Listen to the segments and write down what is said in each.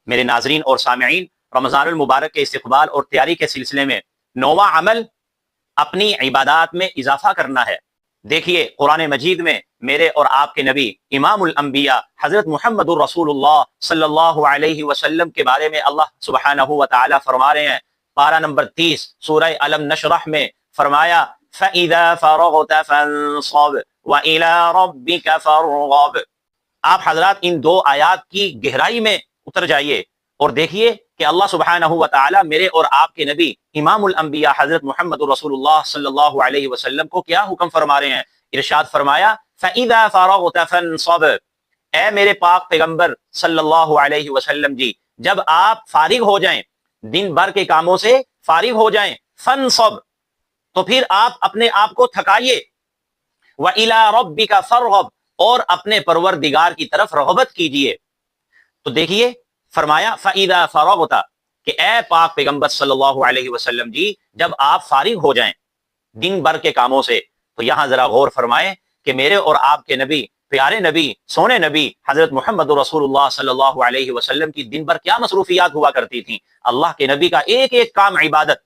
میرے ناظرین اور سامعین، رمضان المبارک کے استقبال اور تیاری کے سلسلے میں نواں عمل اپنی عبادات میں اضافہ کرنا ہے۔ دیکھیے قرآن مجید میں میرے اور آپ کے نبی امام الانبیاء حضرت محمد الرسول اللہ صلی اللہ علیہ وسلم کے بارے میں اللہ سبحانہ و تعالی فرما رہے ہیں، پارہ نمبر 30 سورہ علم نشرح میں فرمایا فَإِذَا فَرَغْتَ فَانصَبْ وَإِلَىٰ رَبِّكَ فَارْغَب۔ آپ حضرات ان دو آیات کی گہرائی میں اتر جائیے اور دیکھیے کہ اللہ سبحانہ و تعالی میرے اور آپ کے نبی امام الانبیاء حضرت محمد رسول اللہ صلی اللہ علیہ وسلم کو کیا حکم فرما رہے ہیں۔ ارشاد فرمایا فَإِذَا فَرَغْتَ فَانصَبْ، اے میرے پاک پیغمبر صلی اللہ علیہ وسلم جی، جب آپ فارغ ہو جائیں، دن بھر کے کاموں سے فارغ ہو جائیں، فَانصَبْ، تو پھر آپ اپنے آپ کو تھکائیے، وَإِلَىٰ رَبِّكَ فَارْغَب، اور اپنے پروردگار کی طرف رغبت کیجئے۔ تو دیکھیے فرمایا فَإِذَا فَرَغْتَ، کہ اے پاک پیغمبر صلی اللہ علیہ وسلم جی، جب آپ فارغ ہو جائیں دن بھر کے کاموں سے، تو یہاں ذرا غور فرمائیں کہ میرے اور آپ کے نبی، پیارے نبی، سونے نبی حضرت محمد رسول اللہ صلی اللہ علیہ وسلم کی دن بھر کیا مصروفیات ہوا کرتی تھیں۔ اللہ کے نبی کا ایک ایک کام عبادت،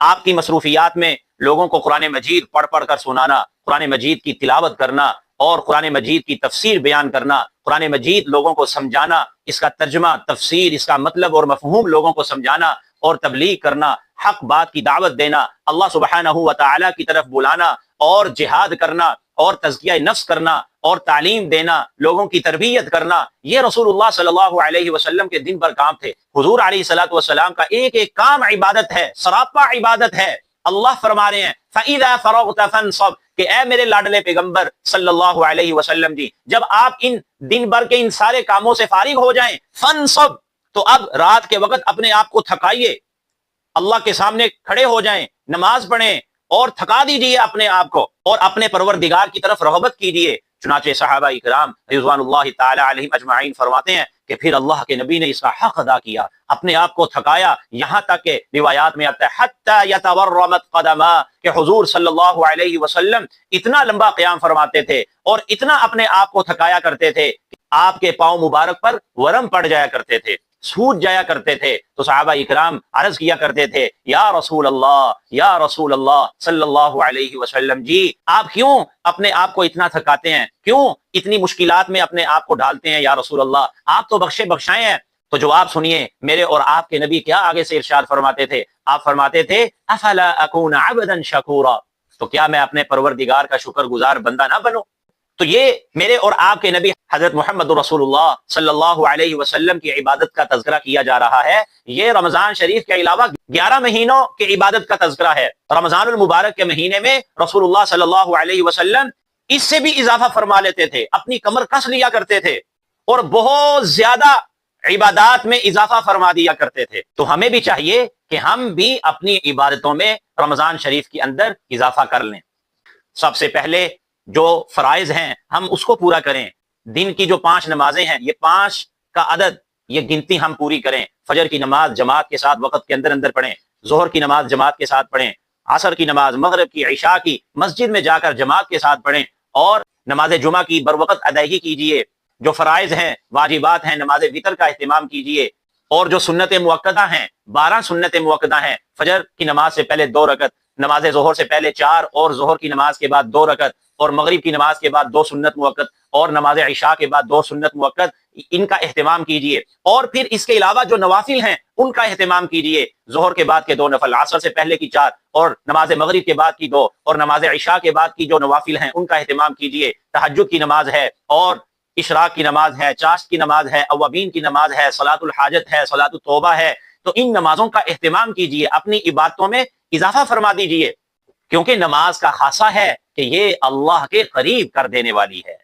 آپ کی مصروفیات میں لوگوں کو قرآن مجید پڑھ پڑھ کر سنانا، قرآن مجید کی تلاوت کرنا اور قرآن مجید کی تفسیر بیان کرنا، قرآن مجید لوگوں کو سمجھانا، اس کا ترجمہ، تفسیر، اس کا مطلب اور مفہوم لوگوں کو سمجھانا اور تبلیغ کرنا، حق بات کی دعوت دینا، اللہ سبحانہ و تعالی کی طرف بلانا اور جہاد کرنا اور تزکیہ نفس کرنا اور تعلیم دینا، لوگوں کی تربیت کرنا، یہ رسول اللہ صلی اللہ علیہ وسلم کے دن بھر کام تھے۔ حضور علیہ الصلوۃ والسلام کا ایک ایک کام عبادت ہے، سراپا عبادت ہے۔ اللہ فرما رہے ہیں فَإِذَا فَرَغْتَ فَانصَبْ، کہ اے میرے لاڈلے پیغمبر صلی اللہ علیہ وسلم جی، جب آپ ان دن بھر کے ان سارے کاموں سے فارغ ہو جائیں، فَانصَبْ، تو اب رات کے وقت اپنے آپ کو تھکائیے، اللہ کے سامنے کھڑے ہو جائیں، نماز پڑھیں اور تھکا دیجئے اپنے آپ کو اور اپنے پروردگار کی طرف رغبت کیجئے۔ چنانچہ صحابہ اکرام رضوان اللہ تعالی علیہم اجمعین فرماتے ہیں کہ پھر اللہ کے نبی نے اس کا حق ادا کیا، اپنے آپ کو تھکایا، یہاں تک کہ روایات میں آتا ہے حتی یتورمت قدما، کہ حضور صلی اللہ علیہ وسلم اتنا لمبا قیام فرماتے تھے اور اتنا اپنے آپ کو تھکایا کرتے تھے کہ آپ کے پاؤں مبارک پر ورم پڑ جایا کرتے تھے، سوج جایا کرتے تھے۔ تو صحابہ اکرام عرض کیا کرتے تھے یا رسول اللہ صلی اللہ علیہ وسلم جی، آپ کیوں اپنے آپ کو اتنا تھکاتے ہیں، کیوں اتنی مشکلات میں اپنے آپ کو ڈالتے ہیں یا رسول اللہ، آپ تو بخشے بخشائے ہیں۔ تو جواب سنیے میرے اور آپ کے نبی کیا آگے سے ارشاد فرماتے تھے، آپ فرماتے تھے افلا اکون عبدا شکورا، تو کیا میں اپنے پروردگار کا شکر گزار بندہ نہ بنوں۔ تو یہ میرے اور آپ کے نبی حضرت محمد رسول اللہ صلی اللہ علیہ وسلم کی عبادت کا تذکرہ کیا جا رہا ہے۔ یہ رمضان شریف کے علاوہ 11 مہینوں کی عبادت کا تذکرہ ہے۔ رمضان المبارک کے مہینے میں رسول اللہ صلی اللہ علیہ وسلم اس سے بھی اضافہ فرما لیتے تھے، اپنی کمر کس لیا کرتے تھے اور بہت زیادہ عبادات میں اضافہ فرما دیا کرتے تھے۔ تو ہمیں بھی چاہیے کہ ہم بھی اپنی عبادتوں میں رمضان شریف کے اندر اضافہ کر لیں۔ سب سے پہلے جو فرائض ہیں ہم اس کو پورا کریں۔ دن کی جو 5 نمازیں ہیں، یہ 5 کا عدد، یہ گنتی ہم پوری کریں۔ فجر کی نماز جماعت کے ساتھ وقت کے اندر اندر پڑھیں، ظہر کی نماز جماعت کے ساتھ پڑھیں، عصر کی نماز، مغرب کی، عشاء کی مسجد میں جا کر جماعت کے ساتھ پڑھیں، اور نماز جمعہ کی بروقت ادائیگی کیجیے۔ جو فرائض ہیں، واجبات ہیں، نماز وتر کا اہتمام کیجیے، اور جو سنت موقدہ ہیں، 12 سنت موقدہ ہیں، فجر کی نماز سے پہلے 2 رکعت، نماز ظہر سے پہلے 4، اور ظہر کی نماز کے بعد 2 رکعت، اور مغرب کی نماز کے بعد 2 سنت موقت، اور نماز عشاء کے بعد 2 سنت موقت، ان کا اہتمام کیجئے۔ اور پھر اس کے علاوہ جو نوافل ہیں ان کا اہتمام کیجئے، ظہر کے بعد کے 2 نفل، عصر سے پہلے کی 4، اور نماز مغرب کے بعد کی 2، اور نماز عشاء کے بعد کی جو نوافل ہیں ان کا اہتمام کیجئے۔ تہجد کی نماز ہے، اور اشراق کی نماز ہے، چاشت کی نماز ہے، اوابین کی نماز ہے، صلاۃ الحاجت ہے، صلاۃ التوبہ ہے۔ تو ان نمازوں کا اہتمام کیجئے، اپنی عبادتوں میں اضافہ فرما دیجئے، کیونکہ نماز کا خاصہ ہے کہ یہ اللہ کے قریب کر دینے والی ہے۔